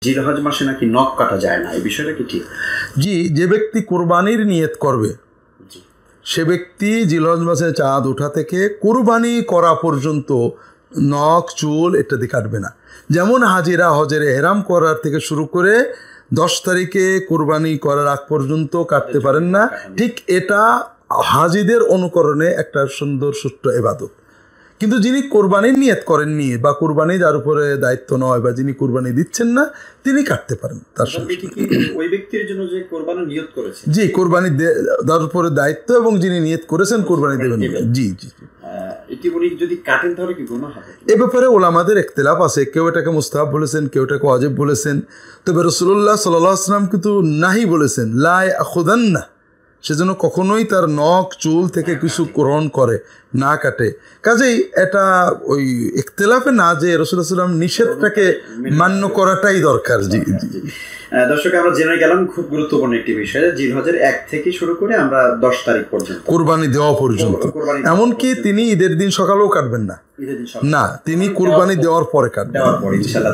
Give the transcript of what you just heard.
জিলহজ মাসে নাকি নখ কাটা যায় না, এই বিষয়টা কি ঠিক? জি, যে ব্যক্তি কোরবানির নিয়ত করবে সে ব্যক্তি জিলহজ মাসে চাঁদ ওঠা থেকে কোরবানি করা পর্যন্ত নখ চুল ইত্যাদি কাটবে না। যেমন হাজিরা হজের এহরাম করার থেকে শুরু করে 10 তারিখে কোরবানি করার আগ পর্যন্ত কাটতে পারেন না, ঠিক এটা হাজিদের অনুকরণে একটা সুন্দর সুষ্ঠ ইবাদত। কিন্তু যিনি কোরবানির নিয়ত করেননি বা কোরবানি যার উপরে দায়িত্ব নয় বা যিনি কোরবানি দিচ্ছেন না তিনি কাটতে পারেন। তার ওই ব্যক্তির জন্য যে কোরবানি নিয়ত করেছে, জি, কোরবানি যার উপরে দায়িত্ব এবং যিনি নিয়ত করেছেন কোরবানি দেবেন, জি জি, এটি উনি যদি কাটেন তাহলে কি গুনাহ হবে? এ ব্যাপারে ওলামাদের ইখতিলাফ আছে। কেউ এটাকে মুস্তাহাব বলেছেন, কেউ এটাকে ওয়াজিব বলেছেন। তবে রাসূলুল্লাহ সাল্লাল্লাহু আলাইহি ওয়াসাল্লাম কিন্তু নাহি বলেছেন, লা ইয়াখুদান্না, সেজন্য কখনোই তার নখ চুল থেকে কিছু গ্রহণ করে না কাটে। কাজেই এটা ওই ইখতিলাফে না যে রাসূলুল্লাহ সাল্লাল্লাহু আলাইহি ওয়াসাল্লাম নিষেধটাকে মান্য করাটাই দরকার। জি জি। দর্শক, আমরা জেনে গেলাম খুব গুরুত্বপূর্ণ একটি বিষয়, জিলহজের 1 থেকে শুরু করে আমরা 10 তারিখ পর্যন্ত কুরবানি দেওয়া পর্যন্ত, এমনকি তিনি ঈদের দিন সকালেও কাটবেন না, না তিনি কুরবানি দেওয়ার পরে কাটবেন। ইনশাআল্লাহ।